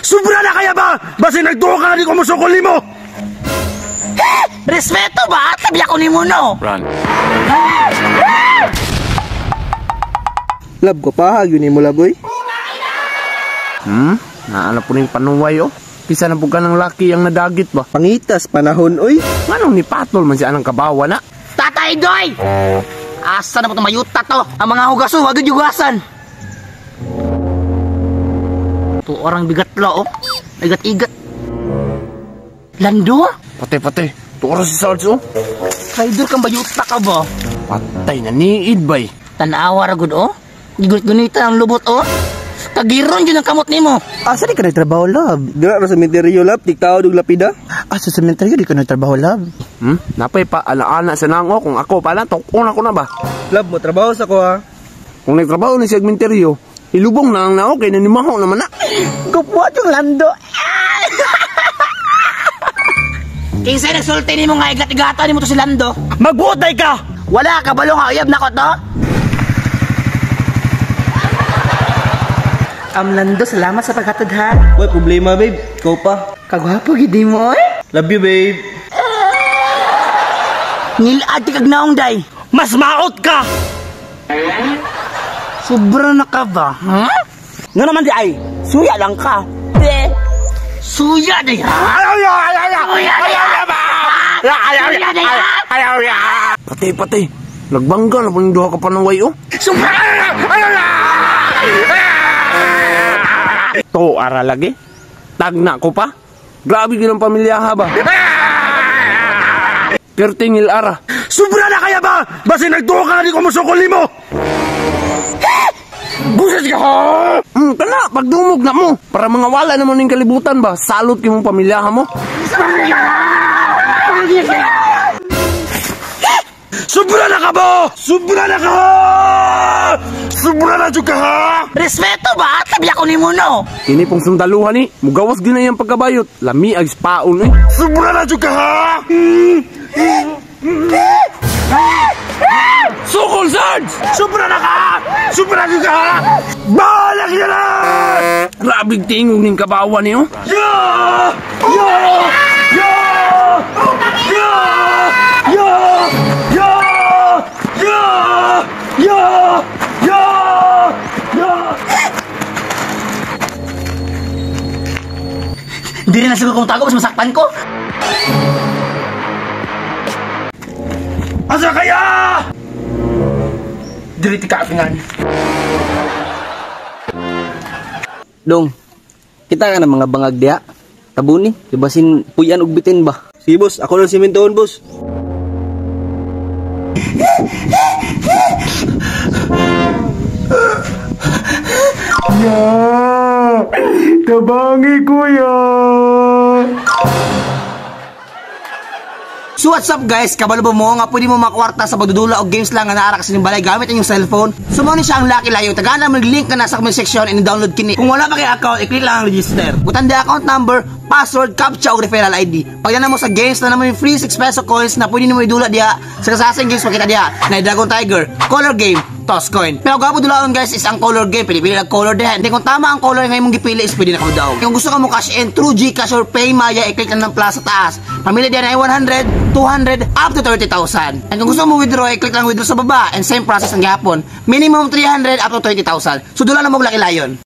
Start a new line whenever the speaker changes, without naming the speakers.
Sobra na kaya ba? Basi nagtuo ka di ko musukol mo.
Respeto ba? Tabi ako ni mo, no?
Run.
Lab ko pa, yun mo laboy.
Naala po rin panuway, oh. Pisa na po ka ng laki ang nadagit ba?
Pangitas, panahon, oy.
Anong ni Patol man siya anang kabawa na?
Tatay Doy! Asa na po itong mayuta to? Ang mga hugaso, agad yugasan. Ito orang bigat lo, oh. Igat-igat. Lando?
Pati. Tuoro si Sarge, oh.
Traidor kang bayuta ka ba?
Patay na niid ba,
Tanawa ragod, oh. Gigunit-gunita ang lubot, oh. Kagiron yun ang kamot ni mo.
Asa di ka nagtrabaho, lab? Dira ra sa sementeryo, lab, tiktao dug lapida. Sa sementeryo di ka nagtrabaho, lab.
Napay pa, alaana sa nango. Kung ako pala, tukon ako na ba?
Lab, mo trabaho sa ko, ha?
Kung nagtrabaho ni segmenteryo, ilubong na ang nao, kay nanimaho naman na.
Gupwat yung Lando. Kinsa nagsulti ni mo nga igat-igata ni mo to si Lando?
Magbutay ka!
Wala ka balong uyab na ko to? Lando, salamat sa paghatod ha.
Uy, problema, babe. Ikaw pa.
Kagwapo gidi mo, eh.
Love you, babe.
Nilad kag naong day.
Mas maot ka!
Sobra na ka ba? Ha?
Nga naman di ay, suya lang ka.
Suya day ha?
Pati. Nagbangga na po yung duha ka panuway, oh.
Sobra!
To, ara lagi. Tagna ko pa. Grabe ginang pamilyaha ba? Kertingil ara. Sobra na kaya ba? Basi nagtuo ka di ko musukol mo. Buset ka ha! Kana, pagdumog na mo. Para mga wala naman yung kalibutan ba? Salot yung pamilyaha mo. Sobra na ka ba? Sobra na ka! Sobra na juga ha!
Respeto ba? Tabi ako ni mo, no?
Kini pong sundaluhan ni, mugawas din na yung pagkabayot. Lami ag spaon eh. Sobra na juga ha! Sukol, Sarge! Sobra na ka! Sobra na juga ha! Balak niya na! Grabing tingog ning kabawa niyo.
Hindi rin nasagot kong tago, mas masaktan ko.
Asa kaya? Dili ti kaapingan.
Dong, kita ka na mga bangag diha. Tabuni, libasin puyan ug bitin ba? Sige, boss. Ako lang simentoon, boss.
Tabangi kuya.
So what's up guys, kabalo mo nga pwede mo makwarta sa pagdudula o games lang nga naara sa inyong balay gamit ang inyong cellphone. So mo ni siya ang Lucky Layo. Tagana mag-link ka na sa comment section and download kini. Kung wala pa kay account, i-click lang ang register. Butan di account number, password, captcha o referral ID. Pag yan mo sa games na naman yung free 6 peso coins na pwede mo idula diha sa kasasang games makita diha na Dragon Tiger, Color Game, Toss Coin. Pero gapo dulaon guys is ang color game. Pili-pili lang color diha. Hindi kung tama ang color nga imong gipili is pwede na ka daw. Kung gusto ka mo cash in through GCash or Paymaya, i-click lang ng plus sa taas. Pamili diha na ay 100, 200 up to 30,000. And kung gusto mo withdraw, i-click lang withdraw sa baba and same process ang gihapon. Minimum 300 up to 20,000. So dula na mo Lucky Lion.